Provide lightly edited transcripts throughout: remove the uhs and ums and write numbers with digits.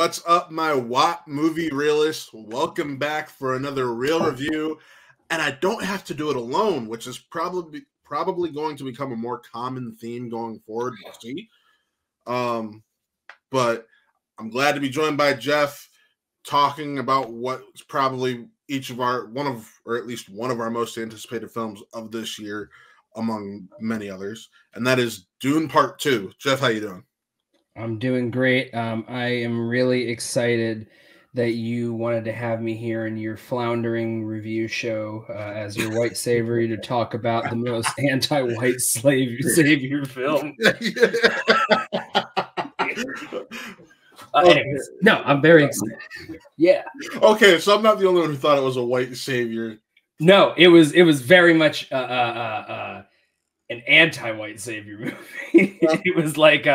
What's up, my Watt movie realists? Welcome back for another real review. And I don't have to do it alone, which is probably going to become a more common theme going forward. We'll see. But I'm glad to be joined by Jeff, talking about what's probably at least one of our most anticipated films of this year, among many others, and that is Dune Part 2. Jeff, how you doing? I'm doing great. I am really excited that you wanted to have me here in your floundering review show as your white savior to talk about the most anti-white savior film. Anyways, no, I'm very excited. Yeah. Okay, so I'm not the only one who thought it was a white savior. No, it was very much an anti-white savior movie. It was like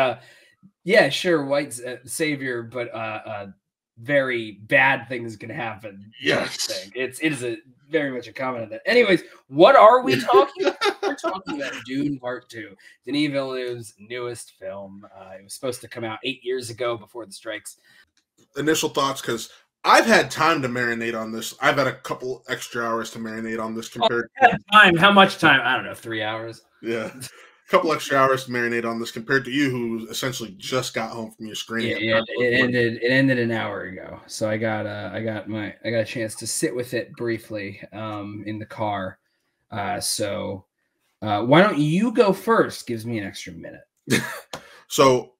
yeah, sure, white savior, but very bad things can happen. Yes, it is very much a comment on that. Anyways, what are we talking about? We're talking about Dune Part 2, Denis Villeneuve's newest film. It was supposed to come out 8 years ago before the strikes. Initial thoughts, because I've had time to marinate on this. I've had a couple extra hours to marinate on this compared to time. How much time? I don't know, 3 hours. Yeah. Couple extra hours to marinate on this compared to you, who essentially just got home from your screening. Yeah, it ended an hour ago, so I got a chance to sit with it briefly in the car. So why don't you go first? Gives me an extra minute. So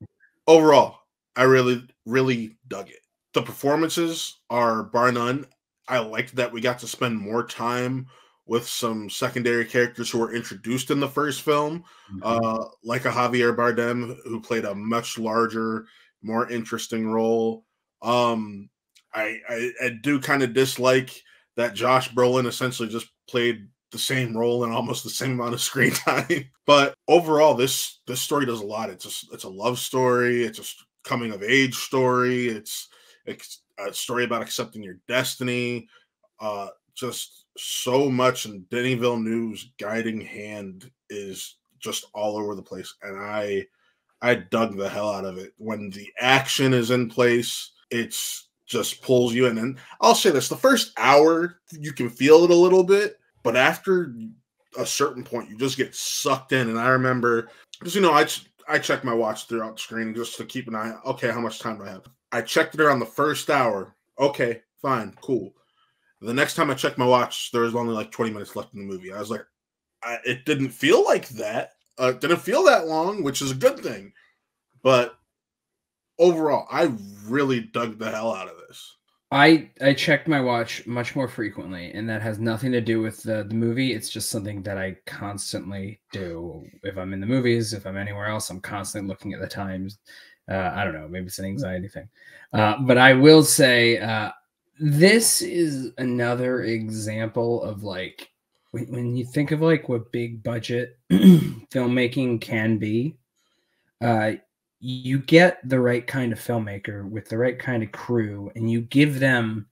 overall, I really dug it. The performances are bar none. I liked that we got to spend more time with some secondary characters who were introduced in the first film, like a Javier Bardem, who played a much larger, more interesting role. I do kind of dislike that Josh Brolin essentially just played the same role in almost the same amount of screen time. But overall, this story does a lot. It's a love story. It's a coming of age story. It's a story about accepting your destiny. Just so much, and Denis Villeneuve's guiding hand is just all over the place, and I dug the hell out of it. When the action is in place, it's just pulls you in. And I'll say this, the first hour you can feel it a little bit, but after a certain point you just get sucked in. And I remember, because I check my watch throughout the screening just to keep an eye. Okay, how much time do I have? I checked it around the first hour. Okay, fine, cool. The next time I checked my watch, there was only like 20 minutes left in the movie. I was like, it didn't feel like that. It didn't feel that long, which is a good thing. But overall, I really dug the hell out of this. I checked my watch much more frequently, and that has nothing to do with the movie. It's just something that I constantly do. If I'm in the movies, if I'm anywhere else, I'm constantly looking at the times. I don't know, maybe it's an anxiety thing. But I will say, this is another example of, like, when you think of like what big budget filmmaking can be, you get the right kind of filmmaker with the right kind of crew, and you give them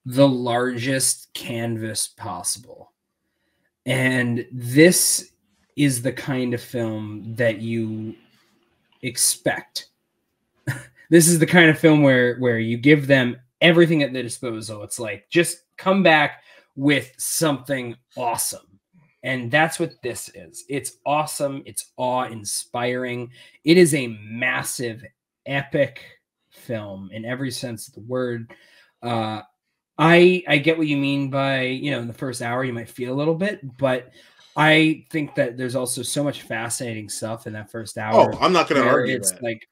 the largest canvas possible. And this is the kind of film that you expect. This is the kind of film where you give them everything at their disposal. It's like, just come back with something awesome. And that's what this is. It's awesome. It's awe-inspiring. It is a massive, epic film in every sense of the word. I get what you mean by, in the first hour you might feel a little bit, but I think that there's also so much fascinating stuff in that first hour. Oh, I'm not going to argue it's that. Like,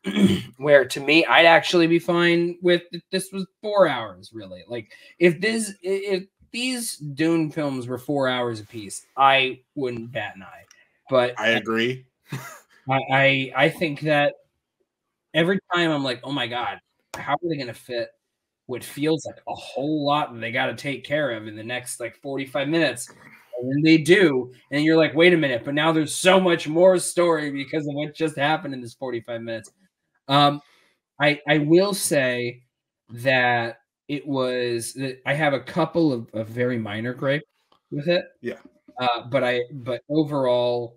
where to me, I'd actually be fine with if this was 4 hours, really. Like, if these Dune films were 4 hours apiece, I wouldn't bat an eye. But I agree. I think that every time I'm like, oh my God, how are they going to fit what feels like a whole lot that they got to take care of in the next like 45 minutes? And then they do, and you're like, wait a minute, but now there's so much more story because of what just happened in this 45 minutes. I will say that I have a couple of very minor gripes with it. Yeah. But overall,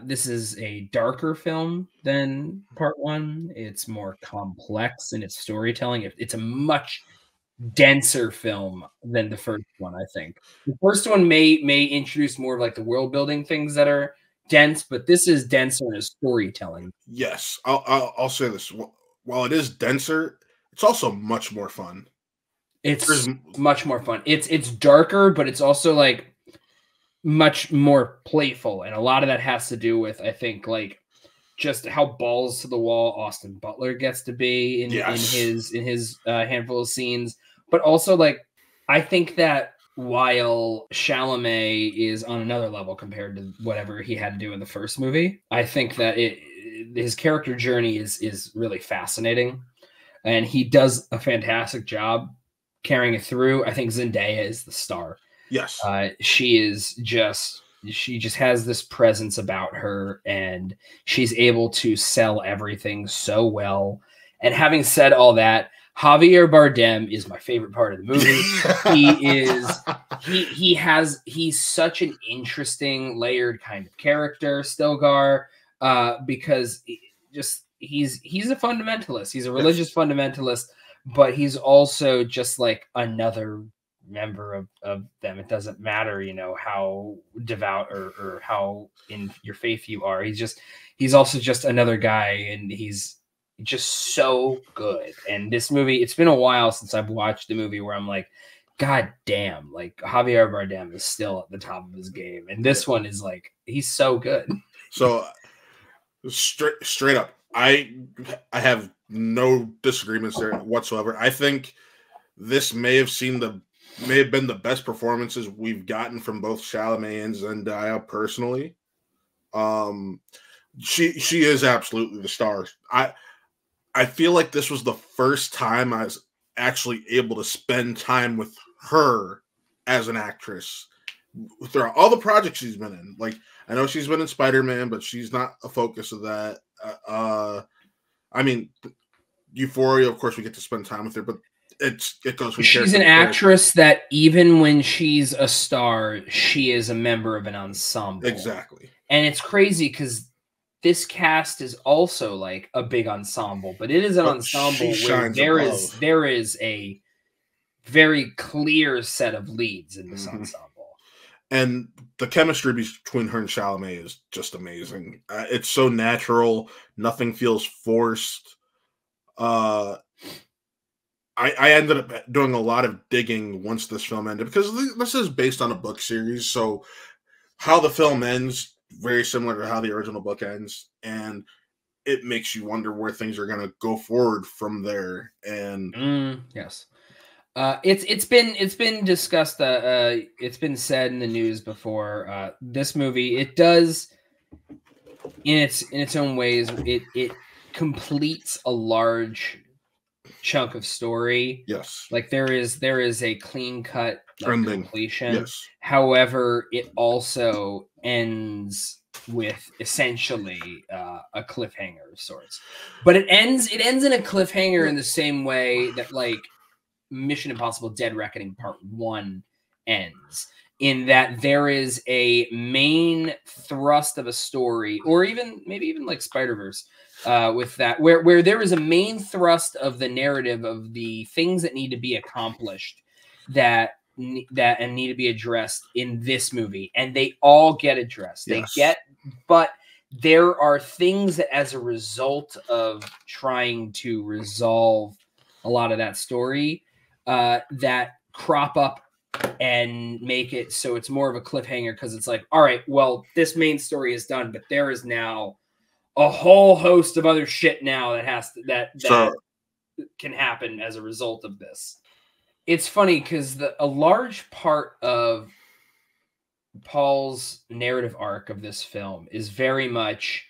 This is a darker film than Part One. It's more complex in its storytelling. It's a much denser film than the first one, I think. The first one may introduce more of like the world building things that are dense, but this is denser in a storytelling. Yes, I'll say this. While it is denser, it's also much more fun. It's much more fun. It's darker, but it's also like much more playful, and a lot of that has to do with, I think, like just how balls to the wall Austin Butler gets to be in his handful of scenes, but also like I think that while Chalamet is on another level compared to whatever he had to do in the first movie, I think that his character journey is really fascinating, and he does a fantastic job carrying it through. I think Zendaya is the star. Yes. She just has this presence about her, and she's able to sell everything so well. And having said all that, Javier Bardem is my favorite part of the movie. He's such an interesting layered kind of character, Stilgar, because he's a fundamentalist. He's a religious fundamentalist, but he's also just like another member of them. It doesn't matter, you know, how devout or how in your faith you are. He's also just another guy, and he's just so good. And this movie, it's been a while since I've watched a movie where I'm like, God damn, like Javier Bardem is still at the top of his game. And this one is like, he's so good. So straight up, I have no disagreements there whatsoever. I think this may have been the best performances we've gotten from both Chalamet and Zendaya personally. She is absolutely the star. I feel like this was the first time I was actually able to spend time with her as an actress throughout all the projects she's been in. Like, I know she's been in Spider-Man, but she's not a focus of that. I mean, Euphoria, of course, we get to spend time with her, but it goes from she's an actress that even when she's a star, she is a member of an ensemble. Exactly. And it's crazy because this cast is also like a big ensemble, but it is an ensemble where there is a very clear set of leads in this ensemble. And the chemistry between her and Chalamet is just amazing. It's so natural. Nothing feels forced. I ended up doing a lot of digging once this film ended, because this is based on a book series. So how the film ends, very similar to how the original book ends, and it makes you wonder where things are going to go forward from there. And yes, it's been discussed. It's been said in the news before. This movie, it does in its own ways. It completes a large chunk of story. Yes, like there is a clean cut completion. Yes. However, it also ends with essentially a cliffhanger of sorts. But it ends in a cliffhanger in the same way that like Mission Impossible Dead Reckoning Part 1 ends, in that there is a main thrust of a story, or maybe even like Spider-Verse, with that, where there is a main thrust of the narrative of the things that need to be accomplished that need to be addressed in this movie, and they all get addressed. But there are things that, as a result of trying to resolve a lot of that story, that crop up and make it so it's more of a cliffhanger, because it's like, all right, well, this main story is done, but there is now a whole host of other shit now that can happen as a result of this. It's funny because a large part of Paul's narrative arc of this film is very much,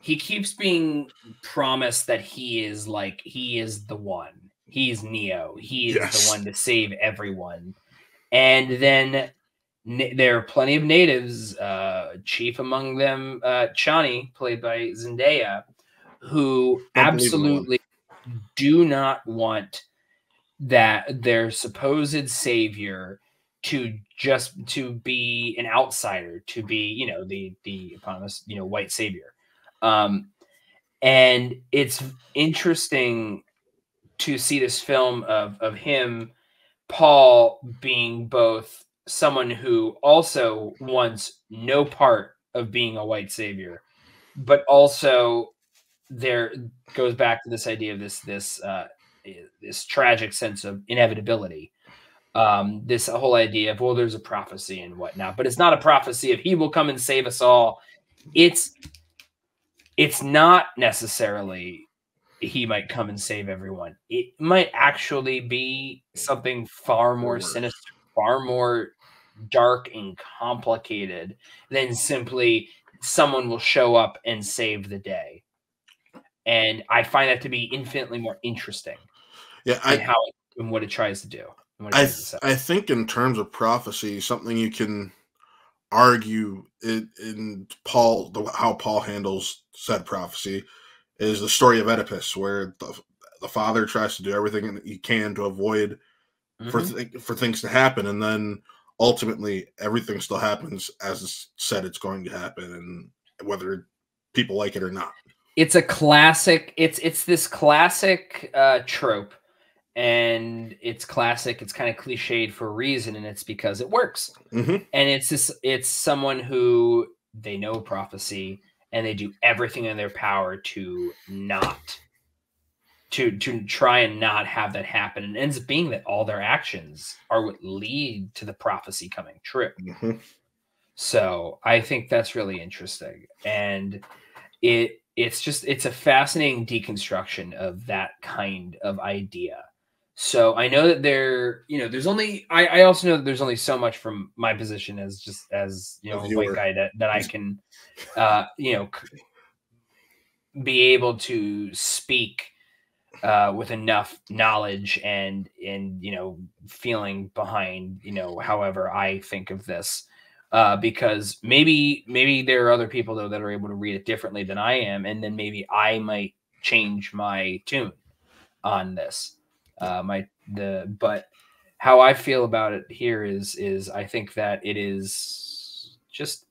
he keeps being promised that he is the one. He's Neo. He is the one to save everyone. And then there are plenty of natives, chief among them, Chani, played by Zendaya, who absolutely do not want that their supposed savior to be an outsider, to be, the eponymous, white savior. And it's interesting to see this film of him, Paul, being both someone who also wants no part of being a white savior, but also there goes back to this idea of this tragic sense of inevitability. This whole idea of, well, there's a prophecy and whatnot, but it's not a prophecy of he will come and save us all. It's not necessarily he might come and save everyone. It might actually be something far more sinister, far more dark and complicated than simply someone will show up and save the day. And I find that to be infinitely more interesting. Yeah, and what it tries to do. I think in terms of prophecy, something you can argue in Paul, how Paul handles said prophecy, is the story of Oedipus, where the father tries to do everything he can to avoid for things to happen, and then ultimately everything still happens as it's said it's going to happen, and whether people like it or not. It's a classic. It's this classic trope, and it's classic. It's kind of cliched for a reason, and it's because it works. And it's someone who they know prophecy, and they do everything in their power to try and not have that happen. And it ends up being that all their actions are what lead to the prophecy coming true. So I think that's really interesting, and it's a fascinating deconstruction of that kind of idea. So I know that there's only, I also know that there's only so much from my position as a white guy that I can, be able to speak with enough knowledge and feeling behind, however I think of this. Because maybe there are other people though that are able to read it differently than I am, and then maybe I might change my tune on this. But how I feel about it here is I think that it is just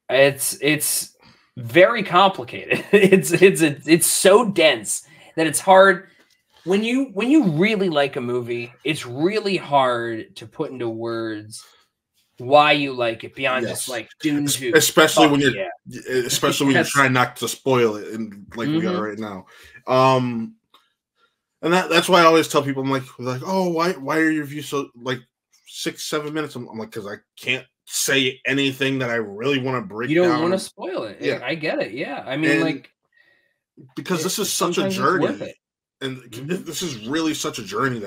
it's very complicated. It's so dense that it's hard. When you really like a movie, it's really hard to put into words why you like it beyond just like Dune 2. Especially when you're trying not to spoil it, and like we are right now. And that's why I always tell people, I'm like, oh, why are your reviews so like 6-7 minutes? I'm like, because I can't say anything that I really want to break down. You don't want to spoil it. Yeah, I get it. Yeah, I mean, because this is such a journey. And this is really such a journey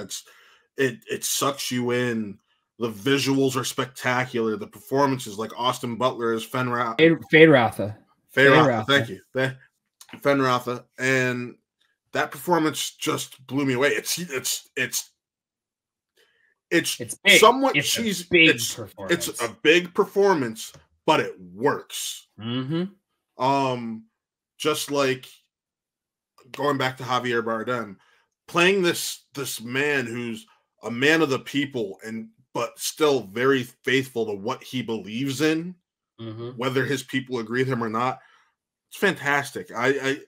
it sucks you in. The visuals are spectacular. The performances, like Austin Butler as Feyd-Rautha. Thank you. Fenratha. And that performance just blew me away. It's big. Somewhat performance. It's a big performance, but it works. Just like going back to Javier Bardem, playing this man who's a man of the people but still very faithful to what he believes in, whether his people agree with him or not. It's fantastic. I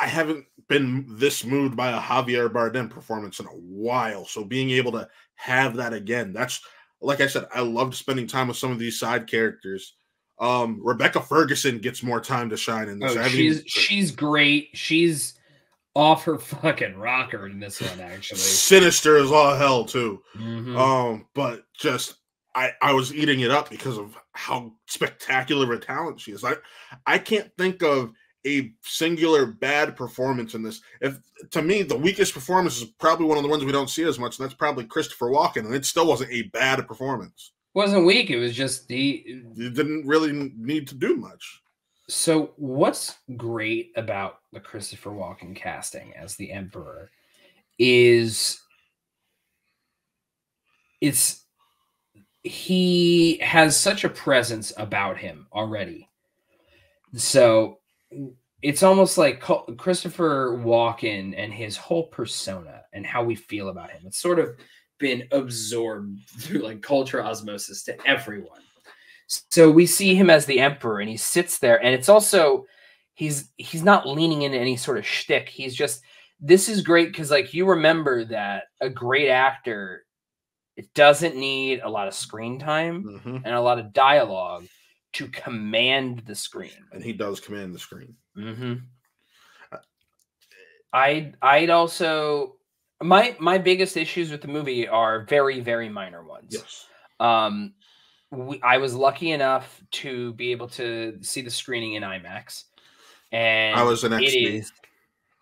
haven't been this moved by a Javier Bardem performance in a while. So being able to have that again, that's, like I said, I loved spending time with some of these side characters. Rebecca Ferguson gets more time to shine in this. She's great. She's off her fucking rocker in this one, actually. Sinister as all hell too. But just I was eating it up because of how spectacular of a talent she is. I can't think of a singular bad performance in this. To me, the weakest performance is probably one of the ones we don't see as much, and that's probably Christopher Walken, and it still wasn't a bad performance. It wasn't weak. It was just you didn't really need to do much. So what's great about the Christopher Walken casting as the Emperor is he has such a presence about him already. So it's almost like Christopher Walken and his whole persona and how we feel about him. It's sort of been absorbed through like culture osmosis to everyone. So we see him as the emperor, and he sits there, and it's also he's not leaning into any sort of shtick. He's just, this is great because like you remember that a great actor, it doesn't need a lot of screen time and a lot of dialogue to command the screen. And he does command the screen. I'd also, my biggest issues with the movie are very, very minor ones. Yes. I was lucky enough to be able to see the screening in IMAX, and I was an XD.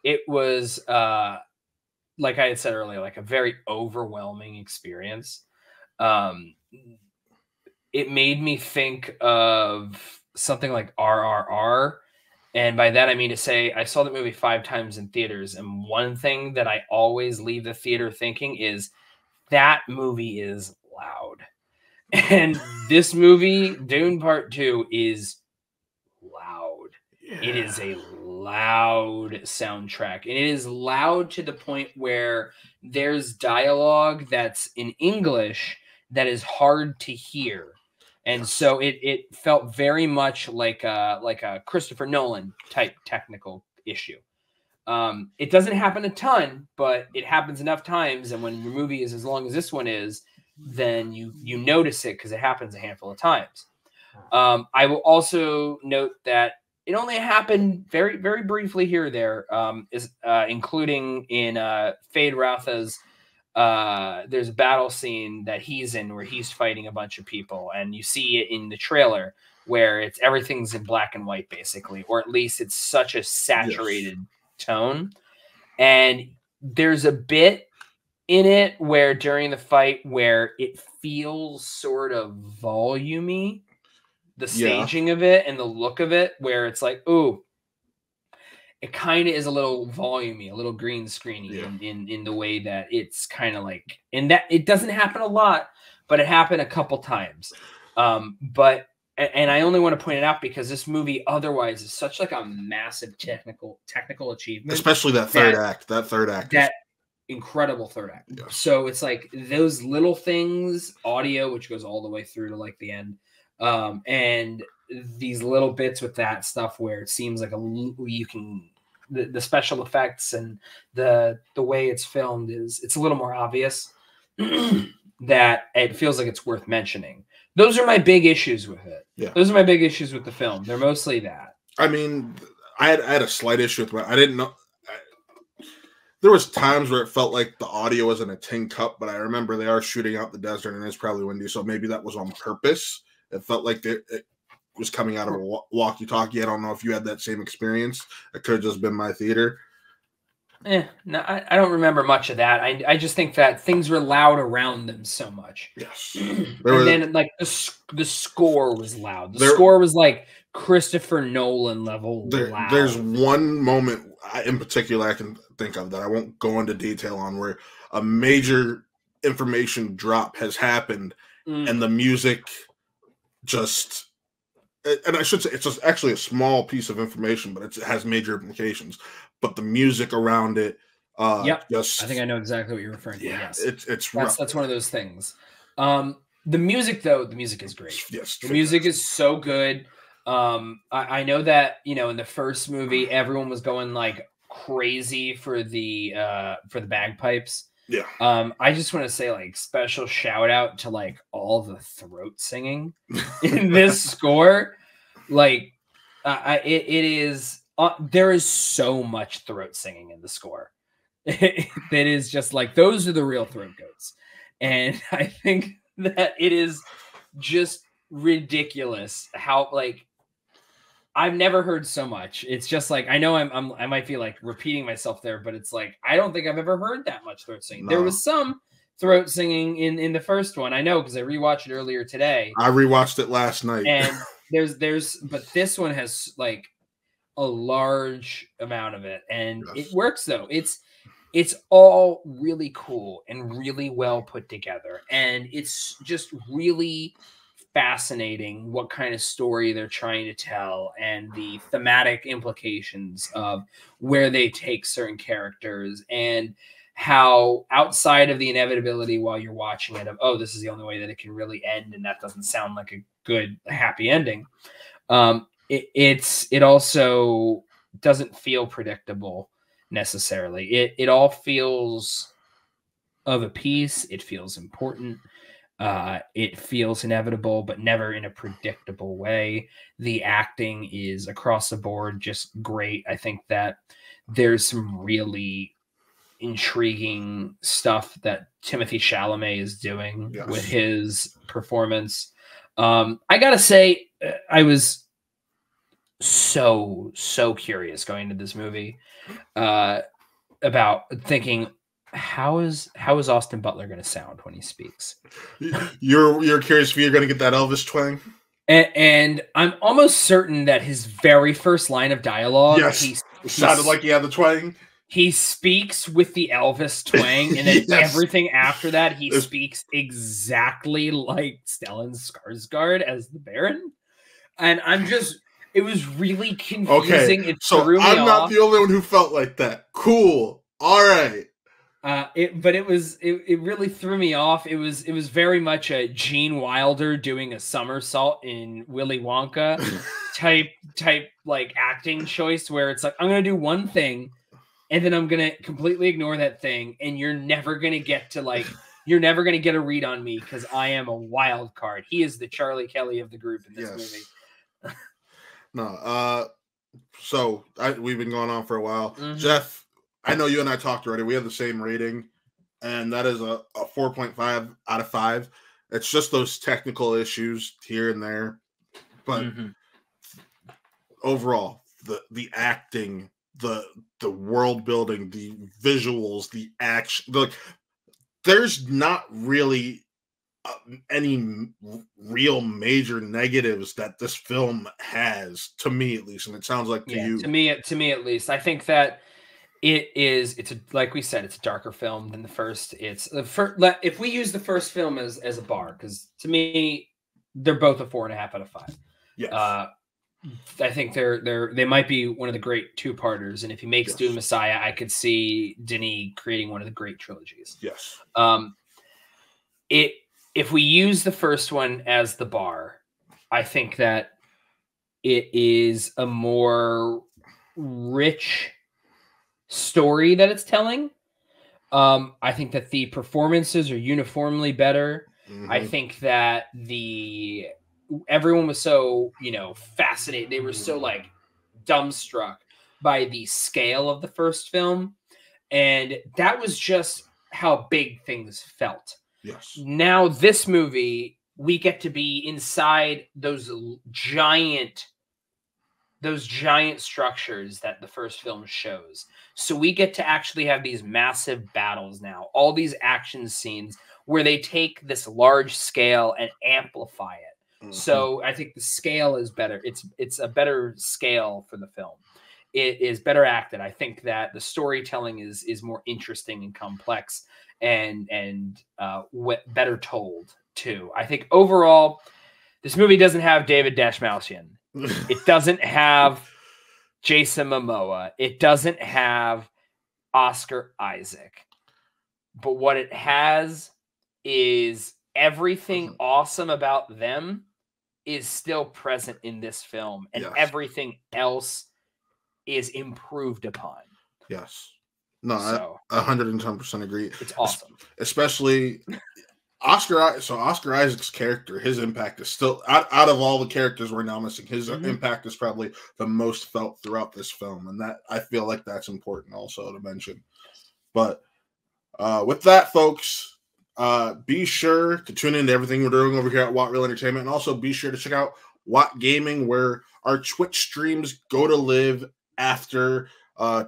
It was like I had said earlier, like a very overwhelming experience. It made me think of something like RRR. And by that, I mean to say I saw the movie 5 times in theaters. And one thing that I always leave the theater thinking is that movie is loud. And this movie, Dune Part 2, is loud. Yeah. It is a loud soundtrack. And it is loud to the point where there's dialogue that's in English that is hard to hear. And so it felt very much like a Christopher Nolan type technical issue. It doesn't happen a ton, but it happens enough times. And when your movie is as long as this one is, then you notice it because it happens a handful of times. I will also note that it only happened very, very briefly here or there, including in Fade Rautha's. There's a battle scene that he's in where he's fighting a bunch of people, and you see it in the trailer where everything's in black and white basically, or at least it's such a saturated tone. And there's a bit in it where during the fight where it feels sort of volumey, the staging of it and the look of it, where it's like, ooh, it kind of is a little volumey, a little green screeny in the way that it's kind of like, and that it doesn't happen a lot, but it happened a couple times. And I only want to point it out because this movie otherwise is such like a massive technical achievement, especially that third act. That incredible third act. Yeah. So it's like those little things, audio, which goes all the way through to like the end, and these little bits with that stuff where it seems like you can the special effects and the way it's filmed it's a little more obvious that it feels like it's worth mentioning. Those are my big issues with it. Yeah, those are my big issues with the film. They're mostly that. I mean, I had a slight issue with I didn't know. There was times where it felt like the audio was in a tin cup, but I remember they are shooting out the desert and it's probably windy, so maybe that was on purpose. It felt like it was coming out of a walkie-talkie. I don't know if you had that same experience. It could have just been my theater. No, I don't remember much of that. I just think that things were loud around them so much. Yes. Then like the score was loud. The score was like Christopher Nolan level loud. There's one moment in particular I can think of that I won't go into detail on where a major information drop has happened and the music just, and I should say it's just actually a small piece of information, but it has major implications. But the music around it, just, I think I know exactly what you're referring to. Yeah, yes, that's one of those things. The music, though, the music is great. Yes, the music is so good. I know that in the first movie, everyone was going like crazy for the bagpipes. Yeah. I just want to say like special shout out to like all the throat singing in this score. Like, it is. There is so much throat singing in the score. That is just like, those are the real throat goats. And I think that it is just ridiculous how, like, I've never heard so much. It's just like, I know I might feel like repeating myself there, but it's like, I don't think I've ever heard that much throat singing. No. There was some throat singing in the first one. I know, because I rewatched it earlier today. I rewatched it last night. And but this one has like a large amount of it, and it works though. It's all really cool and really well put together, and it's just really fascinating what kind of story they're trying to tell and the thematic implications of where they take certain characters and how outside of the inevitability while you're watching it of, oh, this is the only way that it can really end, and that doesn't sound like a good, happy ending. It also doesn't feel predictable necessarily. It all feels of a piece. It feels important. It feels inevitable, but never in a predictable way. The acting is across the board just great. I think that there's some really intriguing stuff that Timothée Chalamet is doing with his performance. I gotta say, I was so curious going into this movie about thinking, how is Austin Butler going to sound when he speaks? You're curious if you're going to get that Elvis twang? And I'm almost certain that his very first line of dialogue, he sounded like he had the twang. He speaks with the Elvis twang, and then everything after that, he speaks exactly like Stellan Skarsgård as the Baron. And it was really confusing. Okay, so I'm not the only one who felt like that. Cool. All right. But it really threw me off. It was very much a Gene Wilder doing a somersault in Willy Wonka type like acting choice, where it's like, I'm gonna do one thing and then I'm gonna completely ignore that thing, and you're never gonna get to a read on me because I am a wild card. He is the Charlie Kelly of the group in this movie. No, so we've been going on for a while. Jeff, I know you and I talked already. We have the same rating, and that is a 4.5 out of 5. It's just those technical issues here and there, but overall, the acting, the world building, the visuals, the action, there's not really any real major negatives that this film has, to me at least, and it sounds like to you. To me at least, I think that like we said, it's a darker film than the first. If we use the first film as a bar, because to me they're both a 4.5 out of 5. Yes. I think they might be one of the great two-parters, and if he makes Dune Messiah, I could see Denis creating one of the great trilogies. Yes. If we use the first one as the bar, I think that it is a more rich story that it's telling. I think that the performances are uniformly better. I think that everyone was so, fascinated. They were so like dumbstruck by the scale of the first film. And that was just how big things felt. Yes. Now this movie, we get to be inside those giant structures that the first film shows. So we get to actually have these massive battles now, all these action scenes where they take this large scale and amplify it. So I think the scale is better. It's a better scale for the film. It is better acted. I think that the storytelling is more interesting and complex and better told too. I think overall, this movie doesn't have David Dashmalchian. It doesn't have Jason Momoa. It doesn't have Oscar Isaac. But what it has is everything awesome about them is still present in this film, and everything else is improved upon. Yes. No, I 110% agree. It's awesome. Especially Oscar Isaac's character, his impact is still, out of all the characters we're now missing, his impact is probably the most felt throughout this film. And that, I feel like that's important also to mention. But with that, folks, be sure to tune into everything we're doing over here at Watt Real Entertainment. And also be sure to check out Watt Gaming, where our Twitch streams go to live after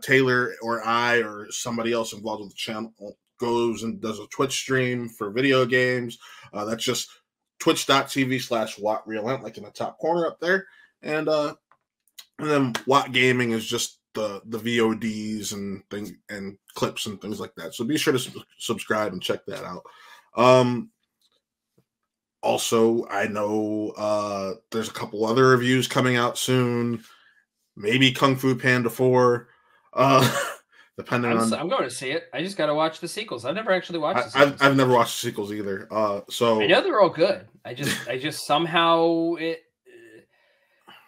Taylor or I or somebody else involved with the channel goes and does a Twitch stream for video games. That's just twitch.tv/WattRealent, like in the top corner up there. And then Watt Gaming is just the VODs and things and clips and things like that. So be sure to subscribe and check that out. Also, I know there's a couple other reviews coming out soon. Maybe Kung Fu Panda 4. depending on. I'm going to see it. I just got to watch the sequels. I've never actually watched the sequels. I've never watched the sequels either. So I know they're all good. I just somehow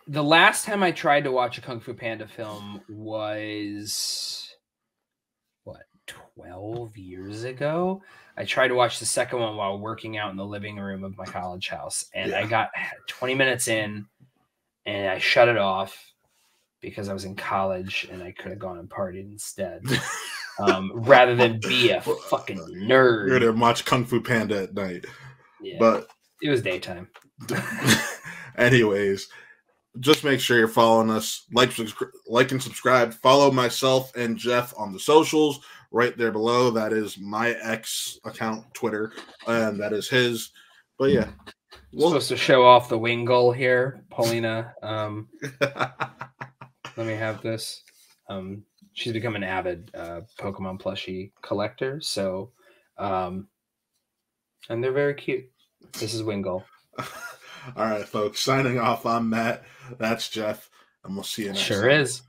the last time I tried to watch a Kung Fu Panda film was 12 years ago. I tried to watch the second one while working out in the living room of my college house, and I got 20 minutes in and I shut it off because I was in college and I could have gone and partied instead. Rather than be a fucking nerd. You're gonna watch Kung Fu Panda at night. Yeah, but it was daytime. Anyways, just make sure you're following us, like and subscribe. Follow myself and Jeff on the socials right there below. That is my ex account, Twitter, and that is his. But yeah, supposed to show off the Wingull here, Paulina. Let me have this. She's become an avid Pokemon plushie collector. So, and they're very cute. This is Wingull. All right, folks. Signing off. I'm Matt. That's Jeff, and we'll see you next time. Sure is.